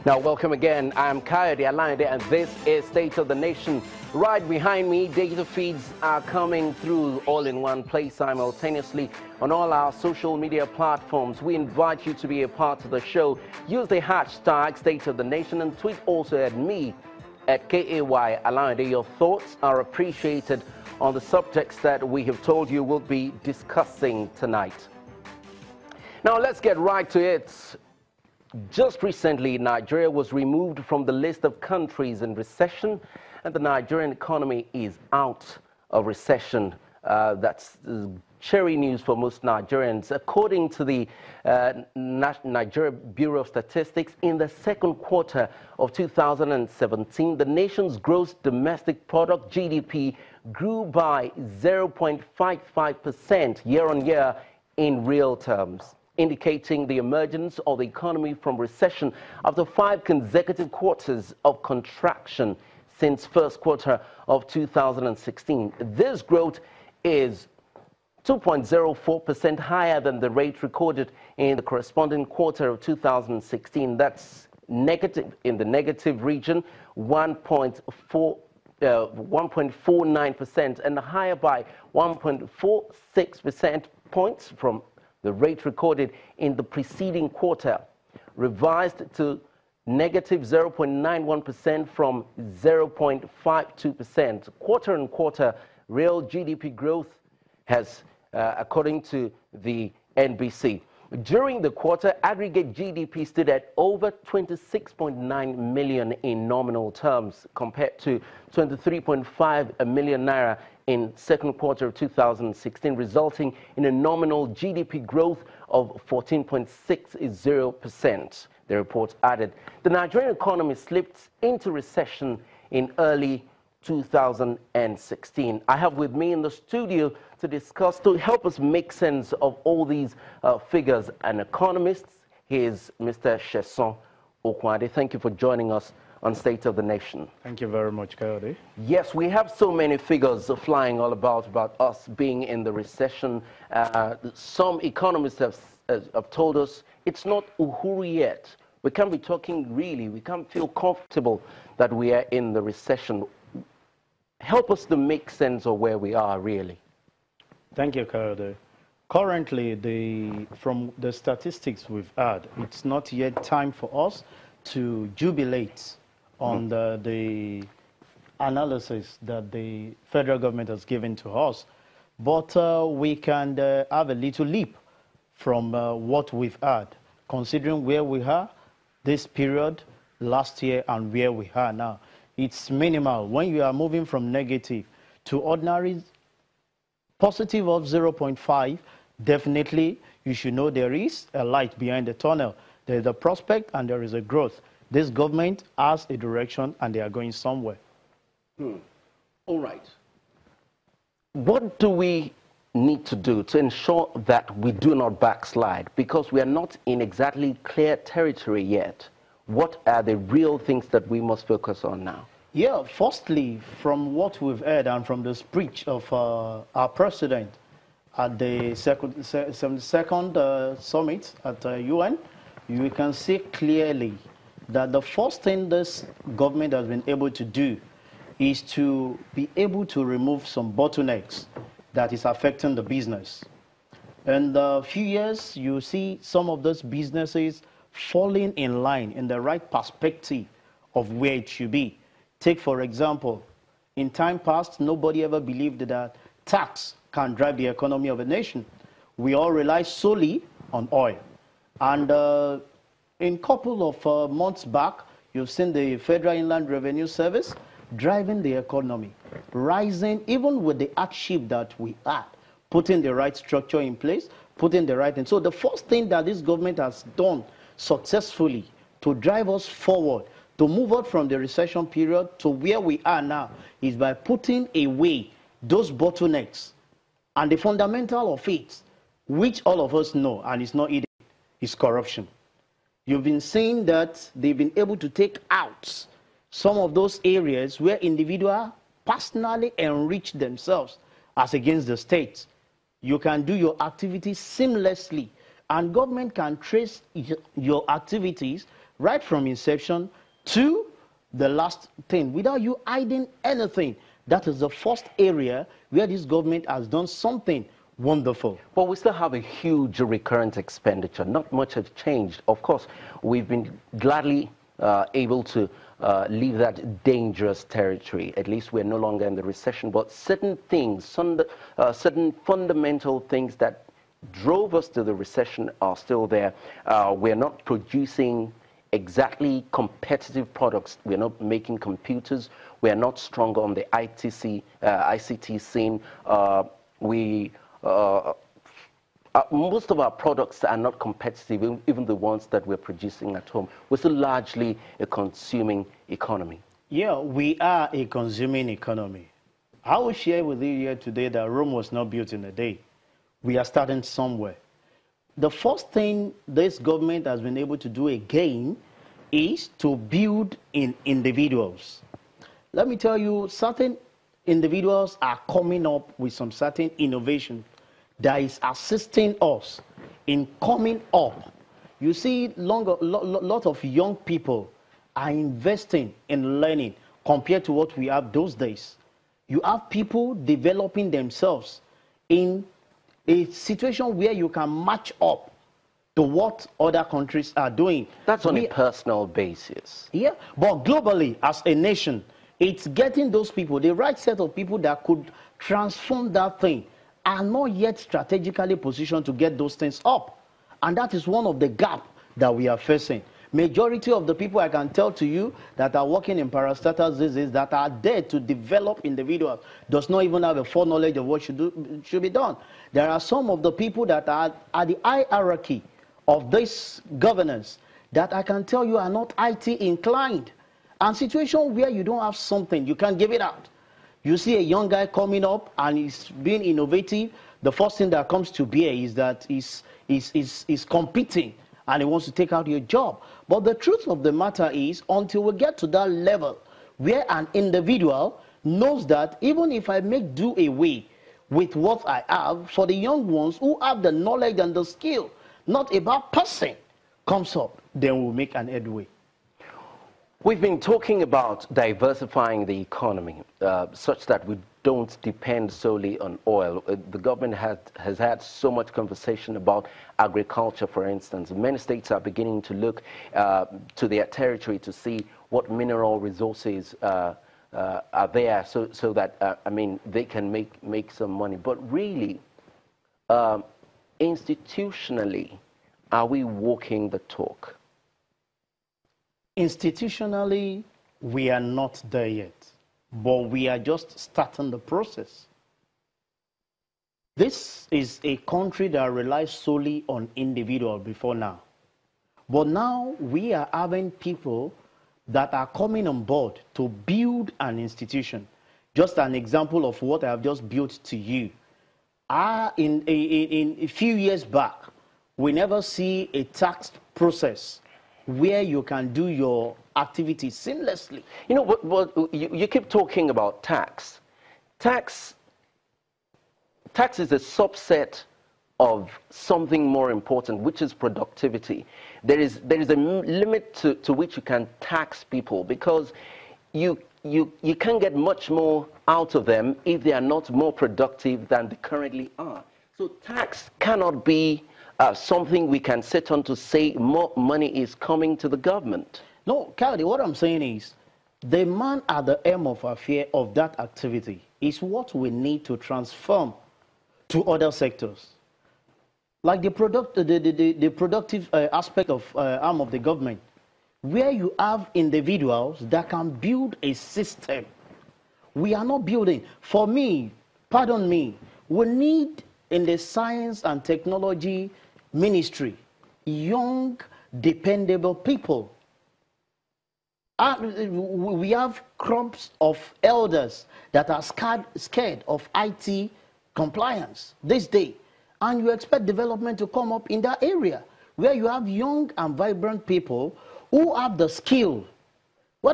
Now, welcome again. I'm Coyote Alande, and this is State of the Nation. Right behind me, data feeds are coming through all in one place simultaneously on all our social media platforms. We invite you to be a part of the show. Use the hashtag State of the Nation and tweet also at me at KAY Alande. Your thoughts are appreciated on the subjects that we have told you we'll be discussing tonight. Now, let's get right to it. Just recently, Nigeria was removed from the list of countries in recession, and the Nigerian economy is out of recession. That's cherry news for most Nigerians. According to the Nigeria Bureau of Statistics, in the second quarter of 2017, the nation's gross domestic product, GDP, grew by 0.55% year-on-year in real terms, indicating the emergence of the economy from recession after 5 consecutive quarters of contraction since first quarter of 2016. This growth is 2.04% higher than the rate recorded in the corresponding quarter of 2016. That's negative in the negative region, 1.49%, and higher by 1.46% points from the rate recorded in the preceding quarter, revised to negative 0.91% from 0.52%. Quarter on quarter, real GDP growth has, according to the NBC. During the quarter, aggregate GDP stood at over 26.9 million in nominal terms, compared to 23.5 million naira in second quarter of 2016, resulting in a nominal GDP growth of 14.60%. The report added the Nigerian economy slipped into recession in early 2016. I have with me in the studio to discuss, to help us make sense of all these figures, an economist. He is Mr. Sheson Okwade. Thank you for joining us on State of the Nation. Thank you very much, Coyote. Yes, we have so many figures flying all about us being in the recession. Some economists have told us it's not uhuru yet. We can't be talking really, we can't feel comfortable that we are in the recession. Help us to make sense of where we are really. Thank you, Coyote. Currently, from the statistics we've had, it's not yet time for us to jubilate on the analysis that the federal government has given to us. But we can have a little leap from what we've had, considering where we are this period last year and where we are now. It's minimal. When you are moving from negative to ordinary, positive of 0.5, definitely you should know there is a light behind the tunnel. There is a prospect and there is a growth. This government has a direction and they are going somewhere. All right. What do we need to do to ensure that we do not backslide? Because we are not in exactly clear territory yet. What are the real things that we must focus on now? Yeah, firstly, from what we've heard and from the speech of our president at the 72nd summit at UN, you can see clearly that the first thing this government has been able to do is to be able to remove some bottlenecks that is affecting the business. In a few years, you see some of those businesses falling in line in the right perspective of where it should be. Take, for example, in time past, nobody ever believed that tax can drive the economy of a nation. We all rely solely on oil. And in a couple of months back, you've seen the Federal Inland Revenue Service driving the economy, rising even with the hardship that we had, putting the right structure in place, putting the right thing. So the first thing that this government has done successfully to drive us forward, to move out from the recession period to where we are now, is by putting away those bottlenecks. And the fundamental of it, which all of us know, and it's not hidden, is corruption. You've been seeing that they've been able to take out some of those areas where individuals personally enrich themselves as against the state. You can do your activities seamlessly, and government can trace your activities right from inception to the last thing, without you hiding anything. That is the first area where this government has done something wonderful. But we still have a huge recurrent expenditure. Not much has changed. Of course, we've been gladly able to leave that dangerous territory. At least we're no longer in the recession. But certain things, certain fundamental things that drove us to the recession are still there. We're not producing exactly competitive products. We're not making computers. We're not stronger on the ICT scene. Most of our products are not competitive, even the ones that we're producing at home. We're still largely a consuming economy. Yeah, we are a consuming economy. I will share with you here today that Rome was not built in a day. We are starting somewhere. The first thing this government has been able to do again is to build in individuals. Let me tell you, certain individuals are coming up with some certain innovation that is assisting us in coming up. You see, lot of young people are investing in learning compared to what we have those days. You have people developing themselves in a situation where you can match up to what other countries are doing. That's on a personal basis. Yeah, but globally, as a nation, it's getting those people, the right set of people that could transform that thing, are not yet strategically positioned to get those things up. And that is one of the gaps that we are facing. Majority of the people I can tell to you that are working in parastatal diseases that are there to develop individuals does not even have a foreknowledge of what should be done. There are some of the people that are at the hierarchy of this governance that I can tell you are not IT inclined. And situation where you don't have something, you can't give it out. You see a young guy coming up and he's being innovative. The first thing that comes to bear is that he's competing and he wants to take out your job. But the truth of the matter is, until we get to that level where an individual knows that even if I make do away with what I have, for the young ones who have the knowledge and the skill, not about person, comes up, then we'll make an headway. We've been talking about diversifying the economy such that we don't depend solely on oil. The government has had so much conversation about agriculture, for instance. Many states are beginning to look to their territory to see what mineral resources are there so that, I mean, they can make some money. But really, institutionally, are we walking the talk? Institutionally, we are not there yet, but we are just starting the process. This is a country that relies solely on individuals before now. But now we are having people that are coming on board to build an institution. Just an example of what I have just built to you. In a few years back, we never see a tax process where you can do your activities seamlessly. You know, you keep talking about tax. Tax is a subset of something more important, which is productivity. There is a limit to which you can tax people, because you can't get much more out of them if they are not more productive than they currently are. So tax cannot be something we can sit on to say more money is coming to the government. No, Khalid, what I'm saying is the man at the aim of affair of that activity is what we need to transform to other sectors. Like the productive aspect of arm of the government, where you have individuals that can build a system. We are not building. For me, pardon me, we need in the science and technology ministry young, dependable people. We have clumps of elders that are scared of IT compliance this day. And you expect development to come up in that area where you have young and vibrant people who have the skill. Why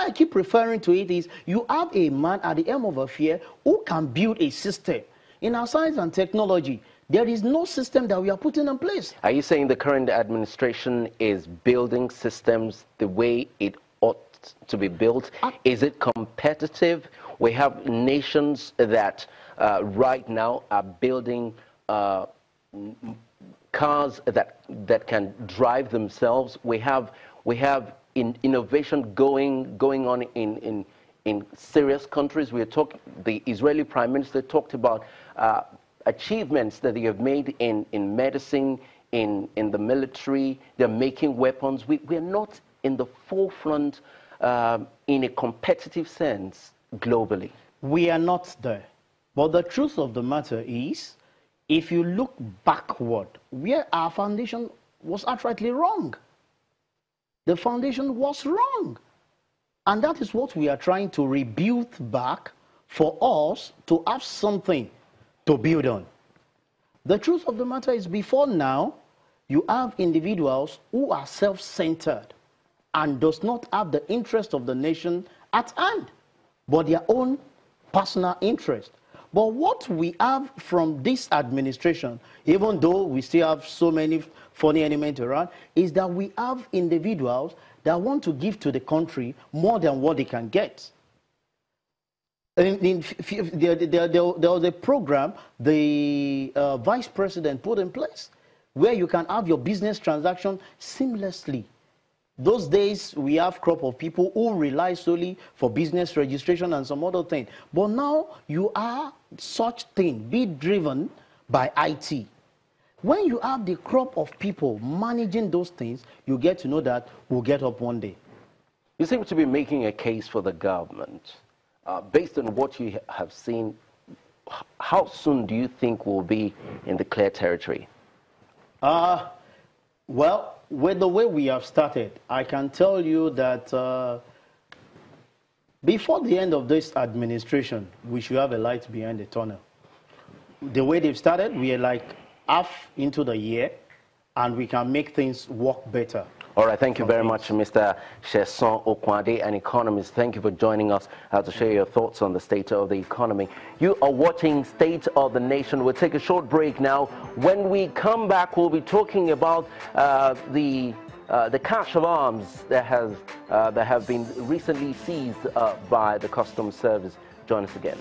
I keep referring to it is you have a man at the aim of affair who can build a system. In our science and technology, There is no system that we are putting in place. Are you saying the current administration is building systems the way it ought to be built? Is it competitive? We have nations that right now are building cars that can drive themselves. We have innovation going on in serious countries. The Israeli Prime Minister talked about achievements that they have made in medicine, in the military. They're making weapons. We're not in the forefront in a competitive sense globally. We are not there. But the truth of the matter is, if you look backward, where our foundation was outrightly wrong. The foundation was wrong. And that is what we are trying to rebuild back for us to have something to build on. The truth of the matter is, before now, you have individuals who are self-centered and does not have the interest of the nation at hand, but their own personal interest. But what we have from this administration, even though we still have so many funny elements around, is that we have individuals that want to give to the country more than what they can get. There was a program the vice president put in place where you can have your business transaction seamlessly. Those days, we have crop of people who rely solely for business registration and some other thing. But now, you are such thing, be driven by IT. When you have the crop of people managing those things, you get to know that we'll get up one day. You seem to be making a case for the government. Based on what you have seen, how soon do you think we'll be in the clear territory? Well, with the way we have started, I can tell you that before the end of this administration, we should have a light behind the tunnel. The way they've started, we are like half into the year, and we can make things work better. All right, thank you very much, Mr. Sheson Okwade, an economist. Thank you for joining us to share your thoughts on the state of the economy. You are watching State of the Nation. We'll take a short break now. When we come back, we'll be talking about the cache of arms that have been recently seized by the Customs Service. Join us again.